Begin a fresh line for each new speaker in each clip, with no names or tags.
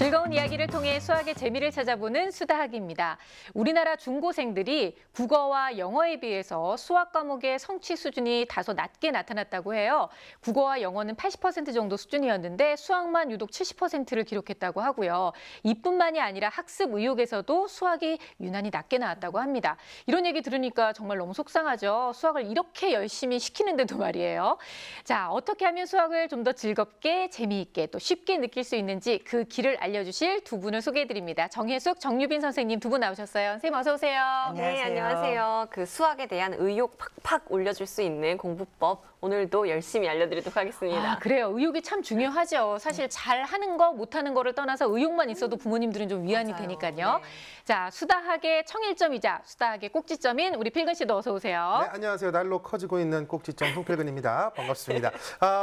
즐거운 이야기를 통해 수학의 재미를 찾아보는 수다학입니다. 우리나라 중고생들이 국어와 영어에 비해서 수학 과목의 성취 수준이 다소 낮게 나타났다고 해요. 국어와 영어는 80% 정도 수준이었는데 수학만 유독 70%를 기록했다고 하고요. 이뿐만이 아니라 학습 의욕에서도 수학이 유난히 낮게 나왔다고 합니다. 이런 얘기 들으니까 정말 너무 속상하죠. 수학을 이렇게 열심히 시키는데도 말이에요. 자, 어떻게 하면 수학을 좀 더 즐겁게, 재미있게, 또 쉽게 느낄 수 있는지 그 길을 알려주실 두 분을 소개해드립니다. 정혜숙, 정유빈 선생님 두 분 나오셨어요. 선생님 어서 오세요.
안녕하세요.
네, 안녕하세요. 그 수학에 대한 의욕 팍팍 올려줄 수 있는 공부법 오늘도 열심히 알려드리도록 하겠습니다.
아, 그래요. 의욕이 참 중요하죠. 사실 잘하는 거, 못하는 거를 떠나서 의욕만 있어도 부모님들은 좀 위안이
맞아요.
되니까요.
네.
자, 수다학의 청일점이자 수다학의 꼭지점인 우리 필근 씨도 어서 오세요.
네, 안녕하세요. 날로 커지고 있는 꼭지점 홍필근입니다. 반갑습니다.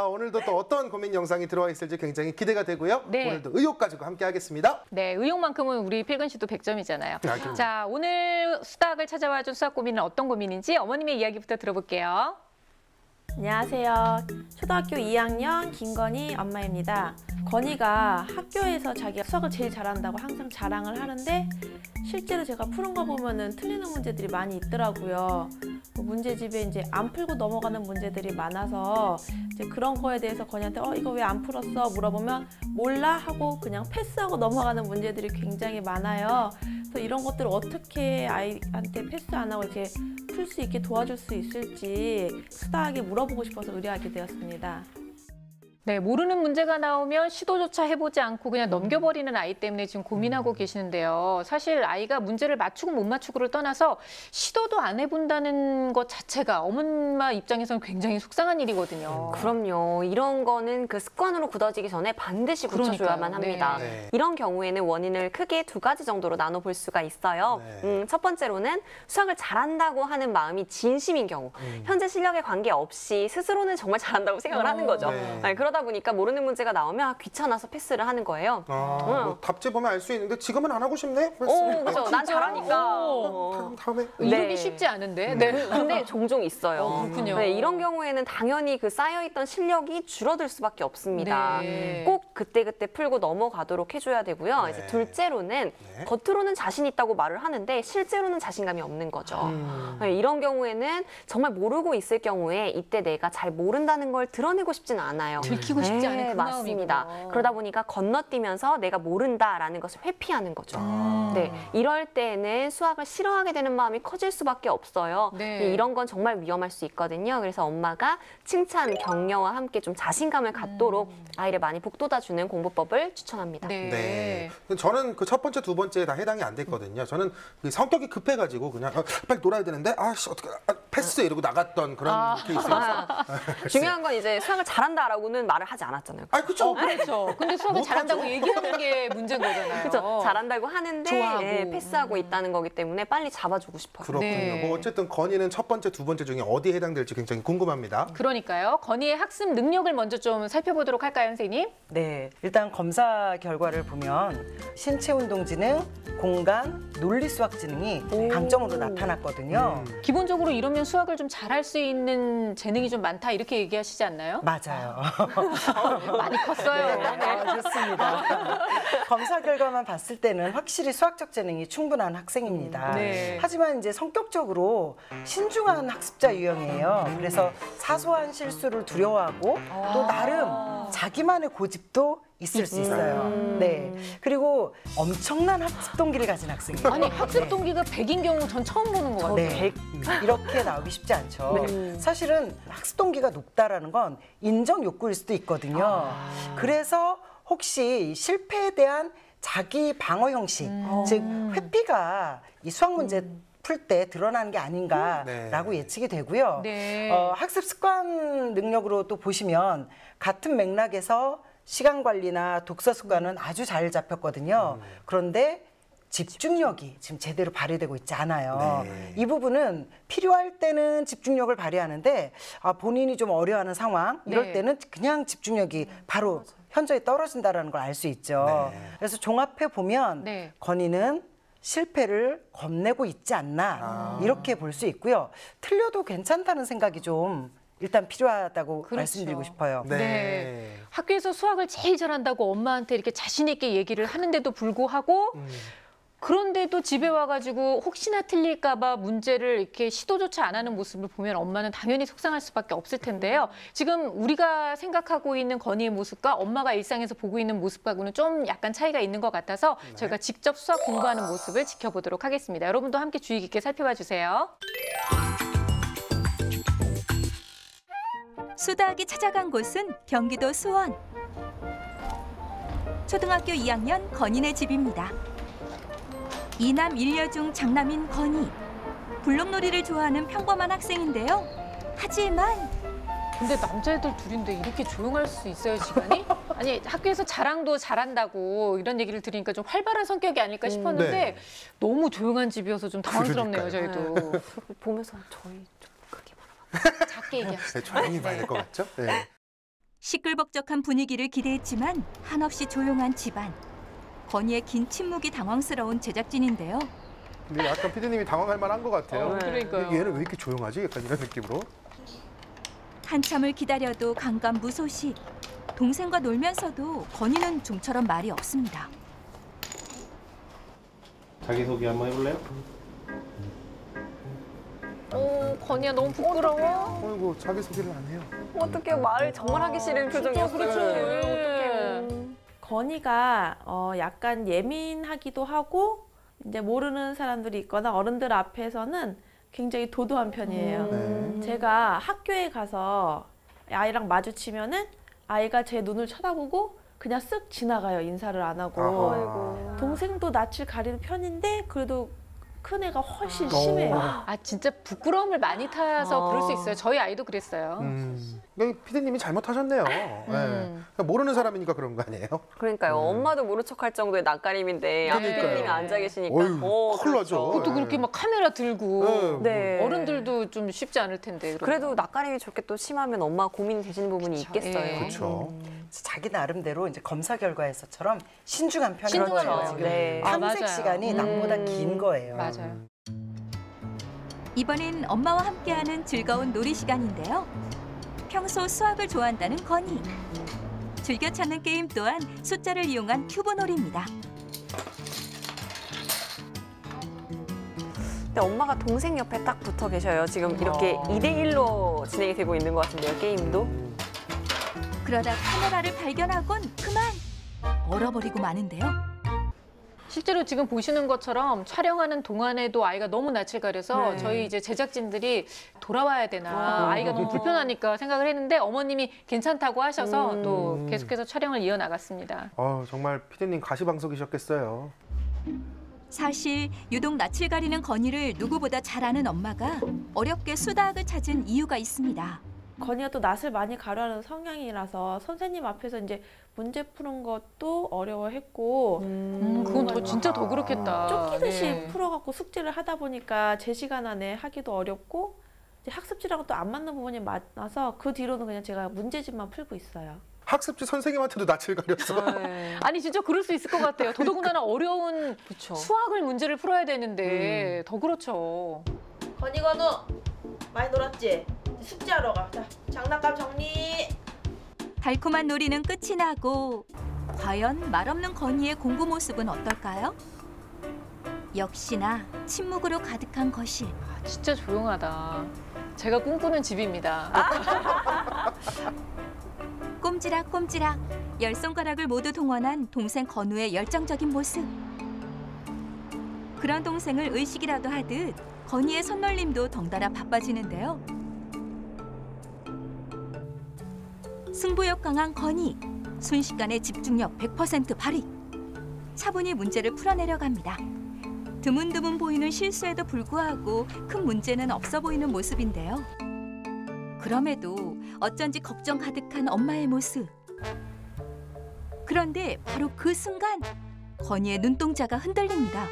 오늘도 또 어떤 고민 영상이 들어와 있을지 굉장히 기대가 되고요.
네.
오늘도 의욕 가지고 함께 하겠습니다.
네, 의욕만큼은 우리 필근 씨도 100점이잖아요.
그럼요.
자, 오늘 수다학을 찾아와준 수학 고민은 어떤 고민인지 어머님의 이야기부터 들어볼게요.
안녕하세요. 초등학교 2학년 김건희 엄마입니다. 건희가 학교에서 자기가 수학을 제일 잘한다고 항상 자랑을 하는데 실제로 제가 푸는 거 보면은 틀리는 문제들이 많이 있더라고요. 문제집에 이제 안 풀고 넘어가는 문제들이 많아서 이제 그런 거에 대해서 건희한테 이거 왜 안 풀었어? 물어보면 몰라 하고 그냥 패스하고 넘어가는 문제들이 굉장히 많아요. 그래서 이런 것들을 어떻게 아이한테 패스 안 하고 이렇게 풀 수 있게 도와줄 수 있을지 수다하게 물어보고 싶어서 의뢰하게 되었습니다.
네, 모르는 문제가 나오면 시도조차 해보지 않고 그냥 넘겨버리는 아이 때문에 지금 고민하고 계시는데요. 사실 아이가 문제를 맞추고 못 맞추고를 떠나서 시도도 안 해본다는 것 자체가 엄마 입장에서는 굉장히 속상한 일이거든요.
그럼요. 이런 거는 그 습관으로 굳어지기 전에 반드시 고쳐줘야만
그러니까요.
합니다.
네.
이런 경우에는 원인을 크게 두 가지 정도로 나눠볼 수가 있어요.
네.
첫 번째로는 수학을 잘한다고 하는 마음이 진심인 경우. 현재 실력에 관계없이 스스로는 정말 잘한다고 생각을 하는 거죠.
네.
그러다 보니까 모르는 문제가 나오면 귀찮아서 패스를 하는 거예요.
뭐 답지 보면 알 수 있는데 지금은 안 하고 싶네?
그렇죠. 난 잘하니까.
다음에.
이루기
네.
쉽지 않은데. 네.
근데 종종 있어요.
그렇군요.
네, 이런 경우에는 당연히 그 쌓여있던 실력이 줄어들 수밖에 없습니다.
네.
꼭 그때그때 풀고 넘어가도록 해줘야 되고요.
네.
이제 둘째로는
네.
겉으로는 자신 있다고 말을 하는데 실제로는 자신감이 없는 거죠. 네, 이런 경우에는 정말 모르고 있을 경우에 이때 내가 잘 모른다는 걸 드러내고 싶지는 않아요.
들키고 싶지 않은 그
맞습니다.
마음이구나.
그러다 보니까 건너뛰면서 내가 모른다라는 것을 회피하는 거죠. 네, 이럴 때는 수학을 싫어하게 되는 마음이 커질 수밖에 없어요.
네.
이런 건 정말 위험할 수 있거든요. 그래서 엄마가 칭찬, 격려와 함께 좀 자신감을 갖도록 아이를 많이 북돋아주는 공부법을 추천합니다.
네.
네. 저는 그 첫 번째, 두 번째에 다 해당이 안 됐거든요. 저는 그 성격이 급해가지고 그냥 빨리 놀아야 되는데 어떻게 패스 이러고 나갔던 그런 케이스였어요.
중요한 건 이제 수학을 잘한다라고는 말을 하지 않았잖아요.
그렇죠.
그렇죠. 근데 수학을 잘한다고 얘기하는 게 문제인 거잖아요.
그렇죠. 잘한다고 하는데
좋아하고.
패스하고 있다는 거기 때문에 빨리 잡아주고 싶어요.
그렇군요.
네.
뭐 어쨌든 건희는 첫 번째, 두 번째 중에 어디에 해당될지 굉장히 궁금합니다.
그러니까요. 건희의 학습 능력을 먼저 좀 살펴보도록 할까요, 선생님?
네, 일단 검사 결과를 보면 신체 운동 지능, 공간, 논리 수학 지능이 강점으로 나타났거든요.
기본적으로 이러면 수학을 좀 잘할 수 있는 재능이 좀 많다 이렇게 얘기하시지 않나요?
맞아요.
많이 컸어요. 네.
좋습니다. 검사 결과만 봤을 때는 확실히 수학적 재능이 충분한 학생입니다.
네.
하지만 이제 성격적으로 신중한 학습자 유형이에요. 그래서 사소한 실수를 두려워하고 또 나름 자기만의 고집도 있을 수 있어요. 네. 그리고 엄청난 학습 동기를 가진 학생이에요.
아니 학습 동기가 100인 경우 전 처음 보는 것 같아요.
네. 이렇게 나오기 쉽지 않죠. 사실은 학습 동기가 높다라는 건 인정 욕구일 수도 있거든요. 그래서 혹시 실패에 대한 자기 방어 형식, 즉 회피가 이 수학 문제 풀 때 드러나는 게 아닌가라고 예측이 되고요.
네.
학습 습관 능력으로 또 보시면 같은 맥락에서 시간 관리나 독서 습관은 아주 잘 잡혔거든요. 그런데 집중력이 지금 제대로 발휘되고 있지 않아요.
네.
이 부분은 필요할 때는 집중력을 발휘하는데 본인이 좀 어려워하는 상황 이럴
네.
때는 그냥 집중력이 바로 현저히 떨어진다는 걸 알 수 있죠.
네.
그래서 종합해 보면
네.
건희는 실패를 겁내고 있지 않나 이렇게 볼 수 있고요. 틀려도 괜찮다는 생각이 좀 일단 필요하다고
그렇죠.
말씀드리고 싶어요.
네. 학교에서 수학을 제일 잘한다고 엄마한테 이렇게 자신 있게 얘기를 하는데도 불구하고 그런데도 집에 와가지고 혹시나 틀릴까봐 문제를 이렇게 시도조차 안 하는 모습을 보면 엄마는 당연히 속상할 수밖에 없을 텐데요. 지금 우리가 생각하고 있는 건희의 모습과 엄마가 일상에서 보고 있는 모습하고는 좀 약간 차이가 있는 것 같아서 저희가 직접 수학 공부하는 모습을 지켜보도록 하겠습니다. 여러분도 함께 주의 깊게 살펴봐 주세요.
수다학이 찾아간 곳은 경기도 수원. 초등학교 2학년 건희네 집입니다. 이남 일녀 중 장남인 건희. 블록놀이를 좋아하는 평범한 학생인데요. 하지만
근데 남자애들 둘인데 이렇게 조용할 수 있어요, 집안이? 아니, 학교에서 자랑도 잘한다고 이런 얘기를 들으니까 좀 활발한 성격이 아닐까 싶었는데
네.
너무 조용한 집이어서 좀 당황스럽네요,
그러니까요.
저희도.
보면서 저희 좀 크게 말하면
작게 얘기합시다.
네, 조용히 봐야 될 것 같죠? 네.
시끌벅적한 분위기를 기대했지만 한없이 조용한 집안. 건희의 긴 침묵이 당황스러운 제작진인데요.
근데 약간 피디님이 당황할 만한 것 같아요.
그러니까요.
얘는 왜 이렇게 조용하지? 약간 이런 느낌으로.
한참을 기다려도 감감무소식. 동생과 놀면서도 건희는 좀처럼 말이 없습니다.
자기소개 한번 해볼래요?
건희야 너무 부끄러워.
어이구, 자기소개를 안 해요.
어떻게 말을 정말 하기 싫은 표정이었어요.
그렇죠.
어떡해.
건희가 약간 예민하기도 하고 이제 모르는 사람들이 있거나 어른들 앞에서는 굉장히 도도한 편이에요.
네.
제가 학교에 가서 아이랑 마주치면은 아이가 제 눈을 쳐다보고 그냥 쓱 지나가요. 인사를 안 하고.
아하.
동생도 낯을 가리는 편인데 그래도 큰 애가 훨씬 심해요.
아, 진짜 부끄러움을 많이 타서 그럴 수 있어요. 저희 아이도 그랬어요.
그러니까 피디님이 잘못하셨네요. 네. 그러니까 모르는 사람이니까 그런 거 아니에요?
그러니까요. 엄마도 모른 척할 정도의 낯가림인데 앞에
그러니까요.
피디님이 앉아 계시니까
어휴,
더
큰일
그렇죠.
나죠.
그것도 그렇게 막 카메라 들고
네.
어른들도 좀 쉽지 않을 텐데. 그런
그래도
거.
낯가림이 저렇게 또 심하면 엄마 고민이 되시는 부분이
그쵸.
있겠어요.
예.
그렇죠.
자기 나름대로 이제 검사 결과에서처럼 신중한 편인
신중하죠.
거예요. 지금
네.
아,
탐색
맞아요.
시간이 남보다 긴 거예요.
맞아요.
이번엔 엄마와 함께하는 즐거운 놀이 시간인데요. 평소 수학을 좋아한다는 건희. 즐겨 찾는 게임 또한 숫자를 이용한 큐브 놀이입니다.
근데 엄마가 동생 옆에 딱 붙어 계셔요. 지금 이렇게 2대1로 진행이 되고 있는 것 같은데요, 게임도.
그러다 카메라를 발견하곤 그만! 얼어버리고 마는데요.
실제로 지금 보시는 것처럼 촬영하는 동안에도 아이가 너무 낯을 가려서 저희 이제 제작진들이 돌아와야 되나 아이가 너무 불편하니까 생각을 했는데 어머님이 괜찮다고 하셔서 또 계속해서 촬영을 이어나갔습니다.
정말 피디님 가시방석이셨겠어요.
사실 유독 낯을 가리는 건희를 누구보다 잘 아는 엄마가 어렵게 수다학을 찾은 이유가 있습니다.
건희가 또 낯을 많이 가려하는 성향이라서 선생님 앞에서 이제 문제 푸는 것도 어려워했고
그건 더 진짜 더 그렇겠다.
쫓기듯이
네.
풀어갖고 숙제를 하다 보니까 제 시간 안에 하기도 어렵고 이제 학습지랑은 또 안 맞는 부분이 많아서 그 뒤로는 그냥 제가 문제집만 풀고 있어요.
학습지 선생님한테도 낯을 가렸어.
네.
아니 진짜 그럴 수 있을 것 같아요. 더더군다나 어려운
그쵸.
수학을 문제를 풀어야 되는데 더 그렇죠.
건우 많이 놀았지? 숙제하러 가. 자, 장난감 정리.
달콤한 놀이는 끝이 나고 과연 말없는 건희의 공부 모습은 어떨까요? 역시나 침묵으로 가득한 거실.
아, 진짜 조용하다. 제가 꿈꾸는 집입니다.
꼼지락꼼지락 열 손가락을 모두 동원한 동생 건우의 열정적인 모습. 그런 동생을 의식이라도 하듯 건희의 손놀림도 덩달아 바빠지는데요. 승부욕 강한 건희, 순식간에 집중력 100% 발휘. 차분히 문제를 풀어내려갑니다. 드문드문 보이는 실수에도 불구하고 큰 문제는 없어 보이는 모습인데요. 그럼에도 어쩐지 걱정 가득한 엄마의 모습. 그런데 바로 그 순간 건희의 눈동자가 흔들립니다.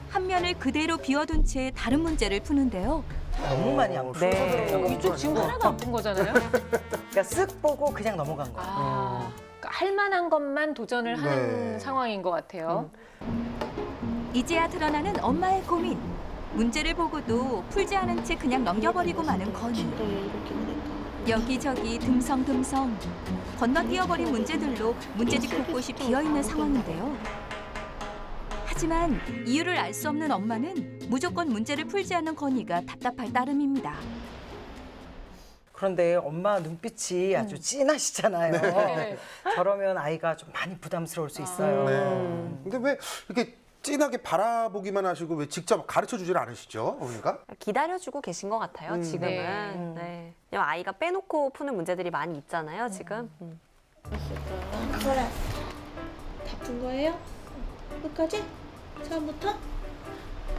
한 면을 그대로 비워둔 채 다른 문제를 푸는데요.
너무 많이 안 풀어요.
네.
이쪽 지금 하나도 안 푼 거잖아요.
그러니까 쓱 보고 그냥 넘어간 거예요.
아, 그러니까 할 만한 것만 도전을 하는
네.
상황인 것 같아요.
이제야 드러나는 엄마의 고민. 문제를 보고도 풀지 않은 채 그냥 넘겨버리고 마는 건희. 여기저기 듬성듬성 건너뛰어버린 문제들로 문제집 곳곳이 비어있는 상황인데요. 하지만 이유를 알 수 없는 엄마는 무조건 문제를 풀지 않는 건희가 답답할 따름입니다.
그런데 엄마 눈빛이 아주 진하시잖아요.
네.
저러면 아이가 좀 많이 부담스러울 수 있어요.
네. 근데 왜 이렇게 진하게 바라보기만 하시고 왜 직접 가르쳐 주질 않으시죠, 어머니가?
기다려주고 계신 것 같아요, 지금은.
네.
네. 왜냐면 아이가 빼놓고 푸는 문제들이 많이 있잖아요, 지금.
그래. 다 푼 거예요? 끝까지? 처음부터?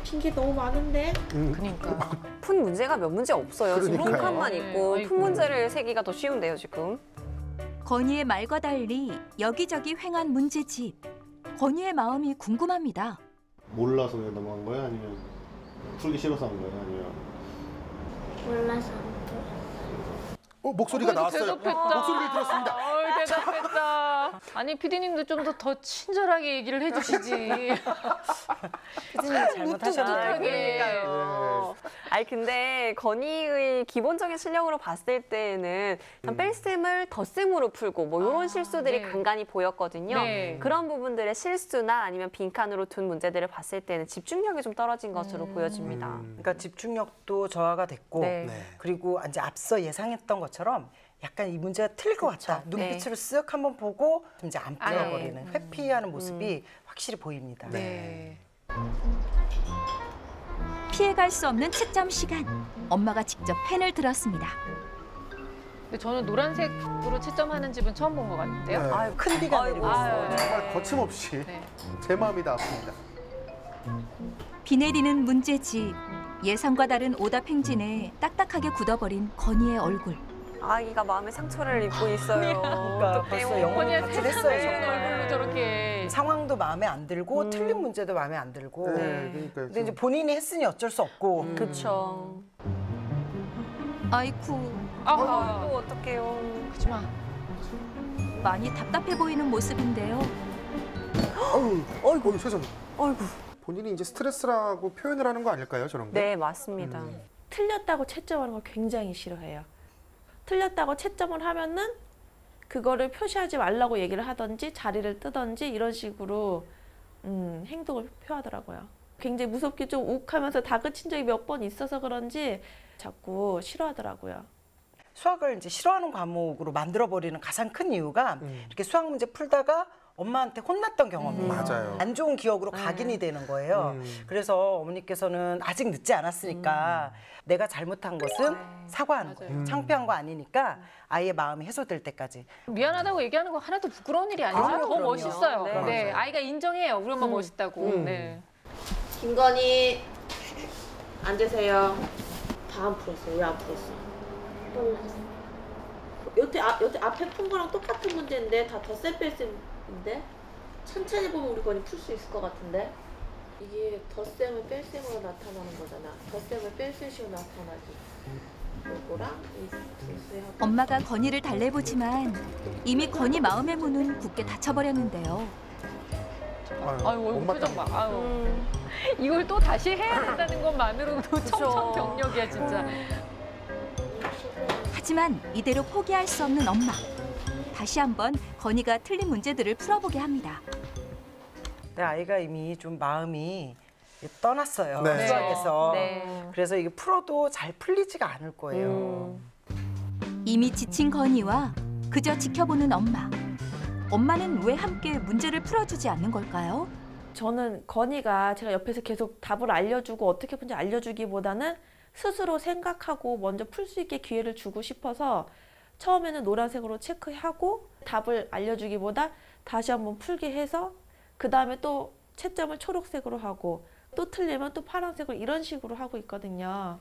핑계 너무 많은데?
그러니까.
푼 문제가 몇 문제 없어요. 지금 한
그러니까요.
칸만 있고
네,
푼 문제를 세기가 더 쉬운데요, 지금.
건희의 말과 달리 여기저기 횡한 문제집. 건희의 마음이 궁금합니다.
몰라서 그냥 넘어간 거야? 아니면 풀기 싫어서 한 거야? 아니면
몰라서.
목소리가 나왔어요.
대답했다.
목소리를 들었습니다.
대답했다. 아니 피디님도 좀 더 친절하게 얘기를 해주시지.
피디님이 잘못하셨나요?
그러니까요. 아니 근데 건희의 기본적인 실력으로 봤을 때는 뺄셈을 덧셈으로 풀고 뭐 이런 실수들이
네.
간간히 보였거든요.
네.
그런 부분들의 실수나 아니면 빈칸으로 둔 문제들을 봤을 때는 집중력이 좀 떨어진 것으로 보여집니다.
그러니까 집중력도 저하가 됐고
네.
네.
그리고 이제 앞서 예상했던 것처럼 약간 이 문제가 틀릴 것 같다. 눈빛으로 쓱 한번 보고 이제 안 풀어버리는 회피하는 모습이 확실히 보입니다.
네.
피해갈 수 없는 채점 시간. 엄마가 직접 펜을 들었습니다.
근데 저는 노란색으로 채점하는 집은 처음 본 것 같은데요.
네.
아유, 큰 비가
아이고.
내리고 있어요.
아유.
정말 거침없이
네.
제 마음이 다 아픕니다.
비 내리는 문제집. 예상과 다른 오답 행진에 딱딱하게 굳어버린 건희의 얼굴.
아기가 마음의 상처를 입고 있어요.
그러니까 벌써 영혼이
건이야
가출했어요.
세상에
정말.
얼굴로 저렇게.
상황도 마음에 안 들고 틀린 문제도 마음에 안 들고.
네, 그러니까
근데 이제 본인이 했으니 어쩔 수 없고.
그렇죠.
아이쿠,
아,
어떡해요.
그러지 마.
많이 답답해 보이는 모습인데요.
어이구, 세상에.
어이구.
본인이 이제 스트레스라고 표현을 하는 거 아닐까요, 저런 게?
네, 맞습니다.
틀렸다고 채점하는 걸 굉장히 싫어해요. 틀렸다고 채점을 하면은 그거를 표시하지 말라고 얘기를 하든지 자리를 뜨든지 이런 식으로 행동을 표하더라고요. 굉장히 무섭게 좀 욱하면서 다그친 적이 몇 번 있어서 그런지 자꾸 싫어하더라고요.
수학을 이제 싫어하는 과목으로 만들어버리는 가장 큰 이유가 이렇게 수학 문제 풀다가 엄마한테 혼났던 경험이에요.
맞아요.
안 좋은 기억으로 각인이 되는 거예요. 그래서 어머니께서는 아직 늦지 않았으니까 내가 잘못한 것은 사과하는 거예요. 창피한 거 아니니까 아이의 마음이 해소될 때까지.
미안하다고 얘기하는 거 하나도 부끄러운 일이 아니죠.
아유,
더
그럼요.
멋있어요.
네.
네. 아이가 인정해요. 우리 엄마 멋있다고. 네.
김건희 앉으세요. 다 안 풀었어. 왜 안 풀었어?
몰랐어.
여태 앞에 푼 거랑 똑같은 문제인데 다 덧셈 뺄셈인데 천천히 보면 우리 건이 풀 수 있을 것 같은데 이게 덧셈은 뺄셈으로 나타나는 거잖아. 덧셈을 뺄셈식으로 나타나지. 요거랑 이 분수하고
엄마가 건희를 달래보지만 이미 건희 마음의 문은 굳게 닫혀버렸는데요.
아유,
아유, 얼굴
엄마
표정 봐.
땀.
아유. 이걸 또 다시 해야 된다는 것만으로도 청천벽력이야, 진짜.
하지만 이대로 포기할 수 없는 엄마. 다시 한번 건희가 틀린 문제들을 풀어보게 합니다.
내 아이가 이미 좀 마음이 떠났어요.
네.
수학에서.
네.
그래서 이게 풀어도 잘 풀리지가 않을 거예요.
이미 지친 건희와 그저 지켜보는 엄마. 엄마는 왜 함께 문제를 풀어주지 않는 걸까요?
저는 건이가 제가 옆에서 계속 답을 알려주고 어떻게 푸는지 알려주기보다는 스스로 생각하고 먼저 풀 수 있게 기회를 주고 싶어서 처음에는 노란색으로 체크하고 답을 알려주기보다 다시 한번 풀게 해서 그 다음에 또 채점을 초록색으로 하고 또 틀리면 또 파란색으로 이런 식으로 하고 있거든요.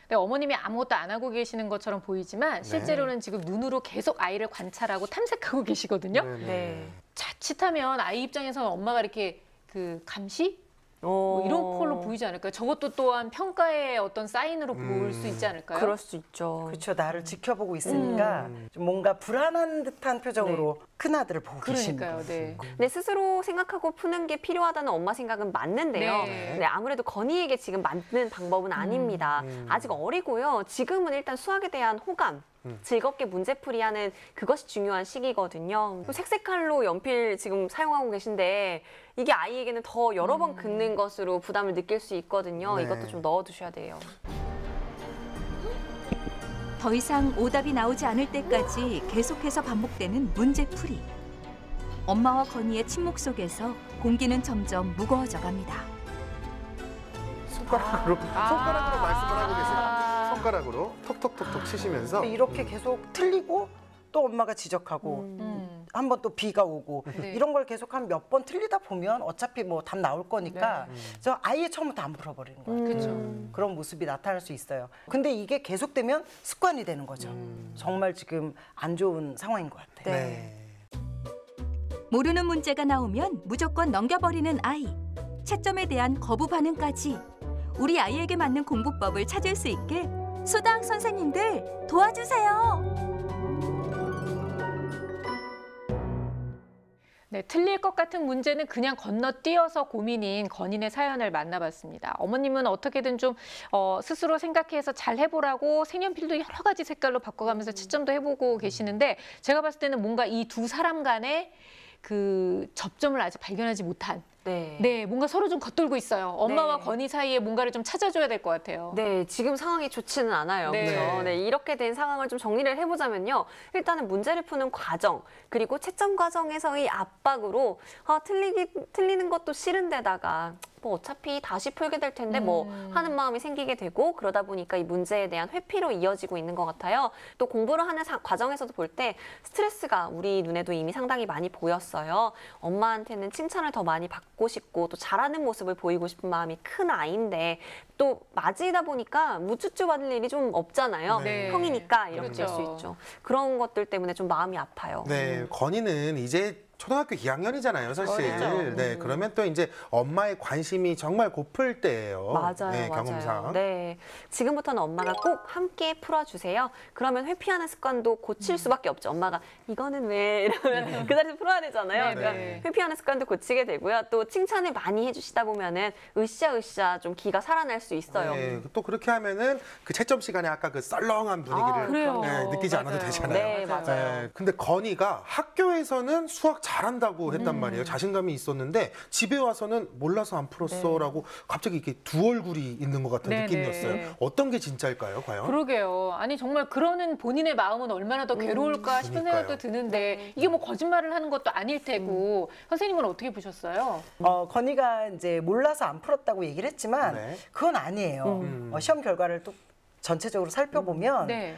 네, 어머님이 아무것도 안 하고 계시는 것처럼 보이지만 실제로는 지금 눈으로 계속 아이를 관찰하고 탐색하고 계시거든요.
네.
자칫하면 아이 입장에서는 엄마가 이렇게 그 감시? 뭐 이런 걸로 보이지 않을까요? 저것도 또한 평가의 어떤 사인으로 볼 수 있지 않을까요?
그럴 수 있죠.
그렇죠. 나를 지켜보고 있으니까 좀 뭔가 불안한 듯한 표정으로 큰아들을 보고 계시는
그러니까요.
거예요.
네.
네, 스스로 생각하고 푸는 게 필요하다는 엄마 생각은 맞는데요.
네.
네, 아무래도 건희에게 지금 맞는 방법은 아닙니다. 아직 어리고요. 지금은 일단 수학에 대한 호감, 즐겁게 문제풀이하는 그것이 중요한 시기거든요. 또 색색칼로 연필 지금 사용하고 계신데 이게 아이에게는 더 여러 번 긋는 것으로 부담을 느낄 수 있거든요.
네.
이것도 좀 넣어두셔야 돼요.
더 이상 오답이 나오지 않을 때까지 계속해서 반복되는 문제풀이. 엄마와 건희의 침묵 속에서 공기는 점점 무거워져 갑니다.
손가락으로 말씀을 하고 계세요. 손가락으로 톡톡톡톡 치시면서
이렇게 계속 틀리고 또 엄마가 지적하고 한번 또 비가 오고
네.
이런 걸 계속 한 몇 번 틀리다 보면 어차피 뭐 답 나올 거니까 저 아예 처음부터 안 풀어버리는 거예요.
그렇죠.
그런 모습이 나타날 수 있어요. 근데 이게 계속되면 습관이 되는 거죠. 정말 지금 안 좋은 상황인 것 같아요.
네.
모르는 문제가 나오면 무조건 넘겨버리는 아이. 채점에 대한 거부 반응까지. 우리 아이에게 맞는 공부법을 찾을 수 있게 수다학 선생님들 도와주세요.
네, 틀릴 것 같은 문제는 그냥 건너뛰어서 고민인 건인의 사연을 만나봤습니다. 어머님은 어떻게든 좀 스스로 생각해서 잘 해보라고 색연필도 여러 가지 색깔로 바꿔가면서 채점도 해보고 계시는데 제가 봤을 때는 뭔가 이 두 사람 간의 그 접점을 아직 발견하지 못한 네, 뭔가 서로 좀 겉돌고 있어요. 엄마와
네.
건희 사이에 뭔가를 좀 찾아줘야 될 것 같아요.
네, 지금 상황이 좋지는 않아요.
네.
그렇죠? 네, 이렇게 된 상황을 좀 정리를 해보자면요. 일단은 문제를 푸는 과정, 그리고 채점 과정에서의 압박으로 틀리는 것도 싫은데다가 뭐 어차피 다시 풀게 될 텐데 뭐 하는 마음이 생기게 되고 그러다 보니까 이 문제에 대한 회피로 이어지고 있는 것 같아요. 또 공부를 하는 과정에서도 볼 때 스트레스가 우리 눈에도 이미 상당히 많이 보였어요. 엄마한테는 칭찬을 더 많이 받고 싶고 또 잘하는 모습을 보이고 싶은 마음이 큰 아이인데 또 맞이다 보니까 무쭈쭈 받을 일이 좀 없잖아요.
네.
형이니까 이렇게
그렇죠.
될 수 있죠. 그런 것들 때문에 좀 마음이 아파요.
네, 건이는 이제 초등학교 2학년이잖아요, 사실.
그렇죠.
네, 그러면 또 이제 엄마의 관심이 정말 고플 때예요.
맞아요,
네,
맞아요.
경험상.
네, 지금부터는 엄마가 꼭 함께 풀어주세요. 그러면 회피하는 습관도 고칠 수밖에 없죠. 엄마가 이거는 왜 이러면 그 자리에서 풀어야 되잖아요.
네,
그러니까
네.
회피하는 습관도 고치게 되고요. 또 칭찬을 많이 해주시다 보면은 으쌰으쌰 좀 기가 살아날 수 있어요.
네, 또 그렇게 하면은 그 채점 시간에 아까 그 썰렁한 분위기를
그래요.
네, 느끼지 않아도
맞아요.
되잖아요.
네, 맞아요.
네, 근데 건이가 학교에서는 수학 잘한다고 했단 말이에요. 자신감이 있었는데 집에 와서는 몰라서 안 풀었어라고 갑자기 이렇게 두 얼굴이 있는 것 같은
네,
느낌이었어요.
네.
어떤 게 진짜일까요, 과연?
그러게요. 아니 정말 그러는 본인의 마음은 얼마나 더 괴로울까 싶은
그러니까요.
생각도 드는데 이게 뭐 거짓말을 하는 것도 아닐 테고 선생님은 어떻게 보셨어요?
건희가 이제 몰라서 안 풀었다고 얘기를 했지만
네.
그건 아니에요. 시험 결과를 또 전체적으로 살펴보면
네.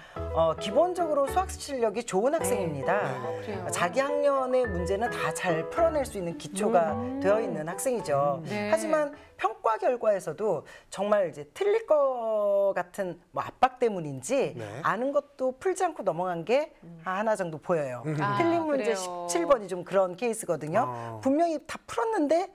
기본적으로 수학 실력이 좋은 학생입니다.
네.
그래요.
자기 학년의 문제는 다 잘 풀어낼 수 있는 기초가 되어 있는 학생이죠.
네.
하지만 평가 결과에서도 정말 이제 틀릴 것 같은 뭐 압박 때문인지
네.
아는 것도 풀지 않고 넘어간 게 하나 정도 보여요.
아,
틀린 문제
그래요.
17번이 좀 그런 케이스거든요. 분명히 다 풀었는데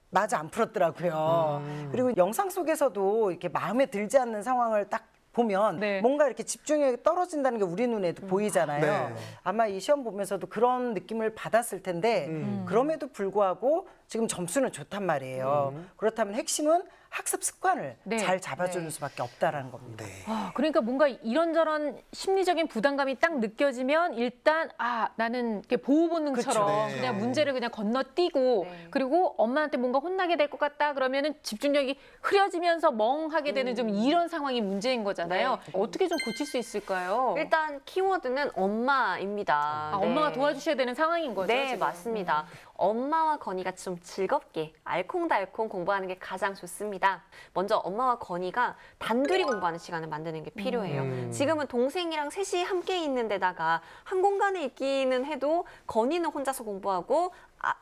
맞아 안 풀었더라고요. 그리고 영상 속에서도 이렇게 마음에 들지 않는 상황을 딱 보면
네.
뭔가 이렇게 집중력이 떨어진다는 게 우리 눈에도 보이잖아요.
네.
아마 이 시험 보면서도 그런 느낌을 받았을 텐데 그럼에도 불구하고 지금 점수는 좋단 말이에요. 그렇다면 핵심은 학습 습관을
네.
잘 잡아주는 수밖에 없다라는 겁니다.
네.
그러니까 뭔가 이런저런 심리적인 부담감이 딱 느껴지면 일단 나는 이렇게 보호 본능처럼
그쵸, 네.
그냥 문제를 그냥 건너뛰고
네.
그리고 엄마한테 뭔가 혼나게 될 것 같다 그러면은 집중력이 흐려지면서 멍하게 되는 좀 이런 상황이 문제인 거잖아요. 어떻게 좀 고칠 수 있을까요?
일단 키워드는 엄마입니다. 네.
엄마가 도와주셔야 되는 상황인 거죠.
네,
지금.
맞습니다. 엄마와 건희가 좀 즐겁게 알콩달콩 공부하는 게 가장 좋습니다. 먼저 엄마와 건희가 단둘이 공부하는 시간을 만드는 게 필요해요. 지금은 동생이랑 셋이 함께 있는 데다가 한 공간에 있기는 해도 건희는 혼자서 공부하고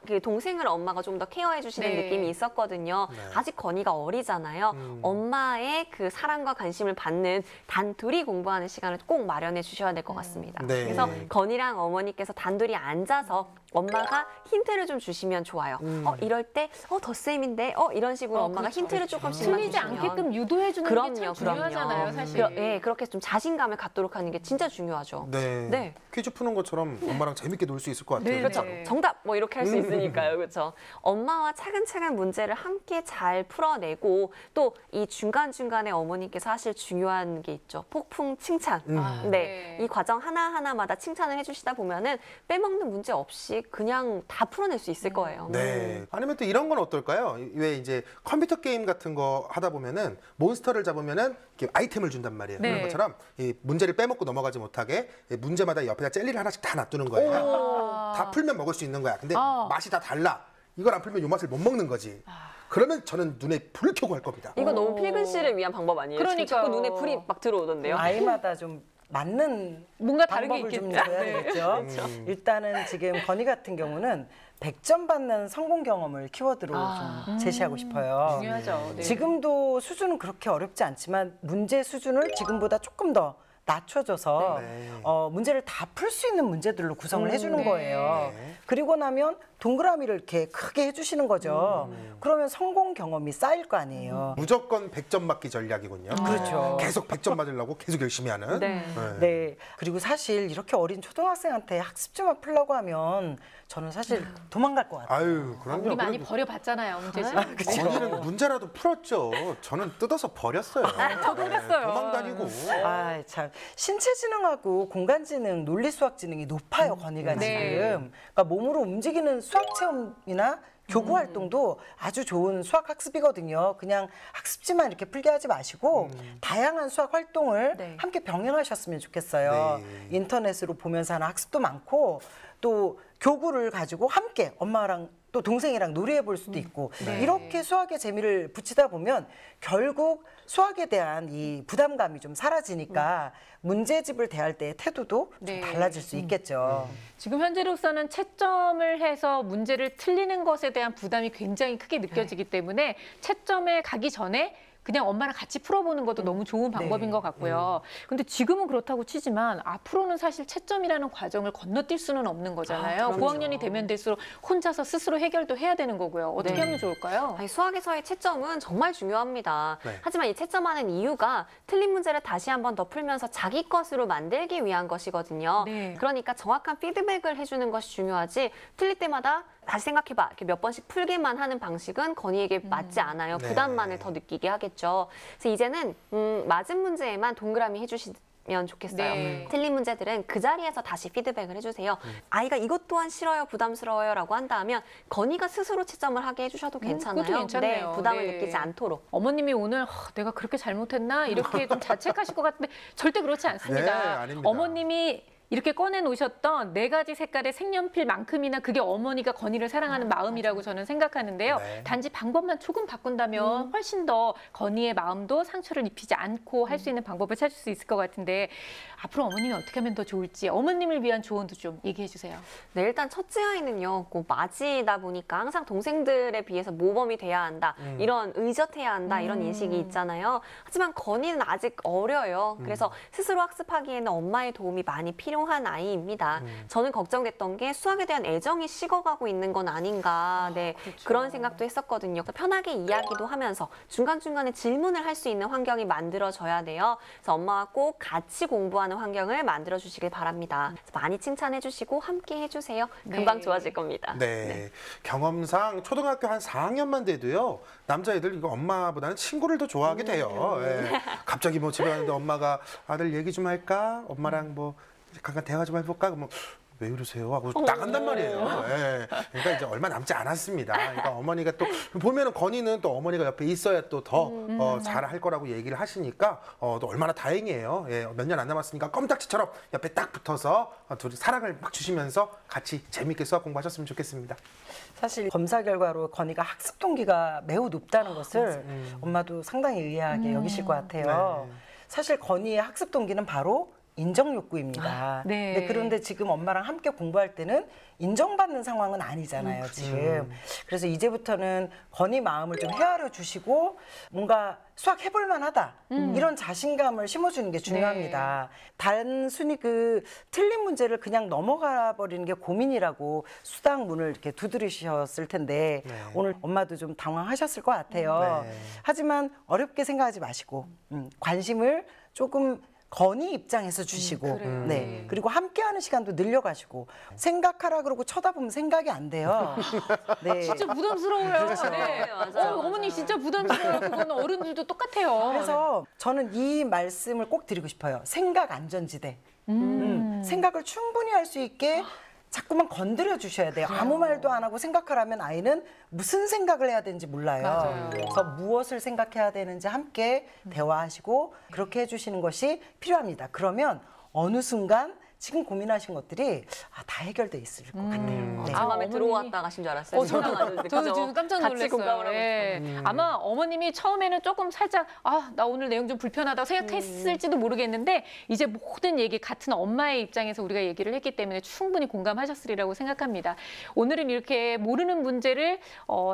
그 동생을 엄마가 좀 더 케어해 주시는
네.
느낌이 있었거든요.
네.
아직 건이가 어리잖아요. 엄마의 그 사랑과 관심을 받는 단둘이 공부하는 시간을 꼭 마련해 주셔야 될 것 같습니다.
네.
그래서 건이랑 어머니께서 단둘이 앉아서 엄마가 힌트를 좀 주시면 좋아요. 이럴 때 덧셈인데 이런 식으로 엄마가
그렇죠.
힌트를 조금씩만
틀리지
주시면
않게끔 유도해 주는 게 참
그럼요.
중요하잖아요, 사실.
네, 그렇게 좀 자신감을 갖도록 하는 게 진짜 중요하죠.
네.
네.
퀴즈 푸는 것처럼 엄마랑 재밌게 놀 수 있을 것 같아요.
네,
그렇죠.
네.
정답 뭐 이렇게 할 수 있으니까요. 그렇죠. 엄마와 차근차근 문제를 함께 잘 풀어내고 또 이 중간중간에 어머니께서 하실 중요한 게 있죠. 폭풍 칭찬.
아,
네. 이 과정 하나하나마다 칭찬을 해주시다 보면은 빼먹는 문제 없이 그냥 다 풀어낼 수 있을 거예요.
네. 아니면 또 이런 건 어떨까요? 왜 이제 컴퓨터 게임 같은 거 하다 보면은 몬스터를 잡으면은 이렇게 아이템을 준단 말이에요.
네.
그런 것처럼 이 문제를 빼먹고 넘어가지 못하게 문제마다 옆에다 젤리를 하나씩 다 놔두는 거예요. 다 풀면 먹을 수 있는 거야. 근데 맛이 다 달라. 이걸 안 풀면 요 맛을 못 먹는 거지. 그러면 저는 눈에 불을 켜고 할 겁니다.
이거 너무 필근 씨를 위한 방법 아니에요? 지금
그러니까요.
자꾸 눈에 불이 막 들어오던데요.
아이마다 좀 맞는
뭔가 다른 게
방법을 좀
있겠죠.
줘야
네.
되겠죠. 일단은 지금 건희 같은 경우는 100점 받는 성공 경험을 키워드로 좀 제시하고 싶어요.
중요하죠. 네.
지금도 수준은 그렇게 어렵지 않지만 문제 수준을 지금보다 조금 더 낮춰줘서
네.
문제를 다 풀 수 있는 문제들로 구성을 해주는
네.
거예요.
네.
그리고 나면 동그라미를 이렇게 크게 해주시는 거죠. 그러면 성공 경험이 쌓일 거 아니에요.
무조건 100점 맞기 전략이군요.
그렇죠.
계속 100점 맞으려고 계속 열심히 하는.
네.
네. 그리고 사실 이렇게 어린 초등학생한테 학습지만 풀라고 하면 저는 사실 도망갈 것 같아요.
아유, 그럼요.
우리 많이
그래도
버려봤잖아요, 문제집.
건이는 문제라도 풀었죠. 저는 뜯어서 버렸어요.
저도 그랬어요.
도망다니고.
아, 참 신체지능하고 공간지능, 논리수학지능이 높아요, 건이가
네.
지금. 그러니까 몸으로 움직이는 수학체험이나 교구 활동도 아주 좋은 수학 학습이거든요. 그냥 학습지만 이렇게 풀게 하지 마시고 다양한 수학 활동을
네.
함께 병행하셨으면 좋겠어요.
네.
인터넷으로 보면서 하는 학습도 많고 또 교구를 가지고 함께 엄마랑 또 동생이랑 놀이해 볼 수도 있고
네.
이렇게 수학에 재미를 붙이다 보면 결국 수학에 대한 이 부담감이 좀 사라지니까 문제집을 대할 때의 태도도
네.
좀 달라질 수 있겠죠.
지금 현재로서는 채점을 해서 문제를 틀리는 것에 대한 부담이 굉장히 크게 느껴지기 때문에 채점에 가기 전에 그냥 엄마랑 같이 풀어보는 것도 너무 좋은 방법인
네.
것 같고요. 근데 지금은 그렇다고 치지만 앞으로는 사실 채점이라는 과정을 건너뛸 수는 없는 거잖아요.
그럼요.
고학년이 되면 될수록 혼자서 스스로 해결도 해야 되는 거고요. 어떻게
네.
하면 좋을까요?
아니, 수학에서의 채점은 정말 중요합니다.
네.
하지만 이 채점하는 이유가 틀린 문제를 다시 한 번 더 풀면서 자기 것으로 만들기 위한 것이거든요.
네.
그러니까 정확한 피드백을 해주는 것이 중요하지 틀릴 때마다 다시 생각해봐 이렇게 몇 번씩 풀기만 하는 방식은 건이에게 맞지 않아요.
네.
부담만을 더 느끼게 하겠죠. 그래서 이제는 맞은 문제에만 동그라미 해주시면 좋겠어요.
네.
틀린 문제들은 그 자리에서 다시 피드백을 해주세요. 아이가 이것 또한 싫어요, 부담스러워요 라고 한다면 건이가 스스로 채점을 하게 해주셔도 괜찮아요.
그것도 괜찮네요.
네, 부담을
네.
느끼지 않도록.
어머님이 오늘 내가 그렇게 잘못했나 이렇게 좀 자책하실 것 같은데 절대 그렇지 않습니다.
네, 아닙니다.
어머님이 이렇게 꺼내 놓으셨던 4가지 색깔의 색연필만큼이나 그게 어머니가 건이를 사랑하는 마음이라고 저는 생각하는데요.
네.
단지 방법만 조금 바꾼다면 훨씬 더 건이의 마음도 상처를 입히지 않고 할 수 있는 방법을 찾을 수 있을 것 같은데 앞으로 어머님이 어떻게 하면 더 좋을지 어머님을 위한 조언도 좀 얘기해 주세요.
네, 일단 첫째 아이는요, 꼭 맞이다 보니까 항상 동생들에 비해서 모범이 돼야 한다, 이런 의젓해야 한다, 이런 인식이 있잖아요. 하지만 건이는 아직 어려요. 그래서 스스로 학습하기에는 엄마의 도움이 많이 필요한 아이입니다. 저는 걱정됐던 게 수학에 대한 애정이 식어가고 있는 건 아닌가, 네,
그렇죠.
그런 생각도 했었거든요. 편하게 이야기도 하면서 중간중간에 질문을 할 수 있는 환경이 만들어져야 돼요. 그래서 엄마와 꼭 같이 공부하는 환경을 만들어 주시길 바랍니다. 그래서 많이 칭찬해 주시고 함께 해주세요. 금방
네.
좋아질 겁니다.
네. 경험상 초등학교 한 4학년만 돼도요. 남자애들 이거 엄마보다는 친구를 더 좋아하게 돼요. 예. 갑자기 뭐 집에 왔는데 엄마가 아들 얘기 좀 할까? 엄마랑 뭐 잠깐 대화 좀 해볼까? 그러면 왜 그러세요? 하고 나간단 말이에요. 예. 그러니까 이제 얼마 남지 않았습니다. 그러니까 어머니가 또 보면은 건이는 또 어머니가 옆에 있어야 또 더 잘 할 거라고 얘기를 하시니까 또 얼마나 다행이에요. 예. 몇 년 안 남았으니까 껌딱지처럼 옆에 딱 붙어서 둘이 사랑을 막 주시면서 같이 재밌게 수학 공부하셨으면 좋겠습니다.
사실 검사 결과로 건이가 학습 동기가 매우 높다는 것을 엄마도 상당히 의아하게 여기실 것 같아요.
네.
사실 건이의 학습 동기는 바로 인정 욕구입니다.
네.
그런데 지금 엄마랑 함께 공부할 때는 인정받는 상황은 아니잖아요, 지금. 그래서 이제부터는 건이 마음을 좀 헤아려 주시고 뭔가 수학 해볼 만하다. 이런 자신감을 심어주는 게 중요합니다. 단순히 그 틀린 문제를 그냥 넘어가 버리는 게 고민이라고 수당 문을 이렇게 두드리셨을 텐데 오늘 엄마도 좀 당황하셨을 것 같아요. 하지만 어렵게 생각하지 마시고 관심을 조금 건이 입장에서 주시고 네 그리고 함께하는 시간도 늘려가시고 생각하라 그러고 쳐다보면 생각이 안 돼요. 네.
진짜 부담스러워요.
그렇죠.
네.
맞아요.
어머니 진짜 부담스러워요. 그거는 어른들도 똑같아요.
그래서 저는 이 말씀을 꼭 드리고 싶어요. 생각 안전지대. 생각을 충분히 할 수 있게 자꾸만 건드려 주셔야 돼요. 아무 말도 안 하고 생각하라면 아이는 무슨 생각을 해야 되는지 몰라요.
맞아요.
그래서 무엇을 생각해야 되는지 함께 대화하시고 그렇게 해주시는 것이 필요합니다. 그러면 어느 순간 지금 고민하신 것들이 다 해결돼 있을 것 같아요. 네.
제 마음에
어머님이-
들어왔다 가신 줄 알았어요.
저도 지금 깜짝
같이
놀랐어요.
공감을 하고
예. 아마 어머님이 처음에는 조금 살짝 나 오늘 내용 좀 불편하다고 생각했을지도 모르겠는데 이제 모든 얘기 같은 엄마의 입장에서 우리가 얘기를 했기 때문에 충분히 공감하셨으리라고 생각합니다. 오늘은 이렇게 모르는 문제를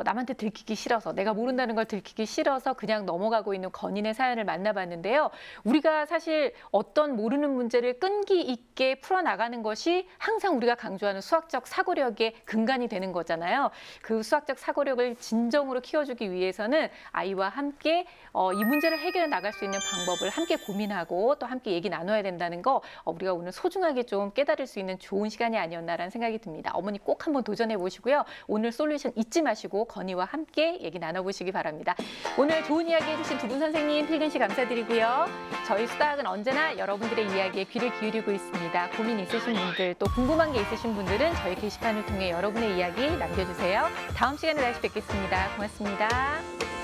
남한테 들키기 싫어서 내가 모른다는 걸 들키기 싫어서 그냥 넘어가고 있는 건인의 사연을 만나봤는데요. 우리가 사실 어떤 모르는 문제를 끈기 있게 풀어나가는 것이 항상 우리가 강조하는 수학적 사고력의 근간이 되는 거잖아요. 그 수학적 사고력을 진정으로 키워주기 위해서는 아이와 함께 이 문제를 해결해 나갈 수 있는 방법을 함께 고민하고 또 함께 얘기 나눠야 된다는 거 우리가 오늘 소중하게 좀 깨달을 수 있는 좋은 시간이 아니었나라는 생각이 듭니다. 어머니 꼭 한번 도전해 보시고요. 오늘 솔루션 잊지 마시고 건이와 함께 얘기 나눠보시기 바랍니다. 오늘 좋은 이야기 해주신 두 분 선생님 필근 씨 감사드리고요. 저희 수다학은 언제나 여러분들의 이야기에 귀를 기울이고 있습니다. 고민 있으신 분들 또 궁금한 게 있으신 분들은 저희 게시판을 통해 여러분의 이야기 남겨주세요. 다음 시간에 다시 뵙겠습니다. 고맙습니다.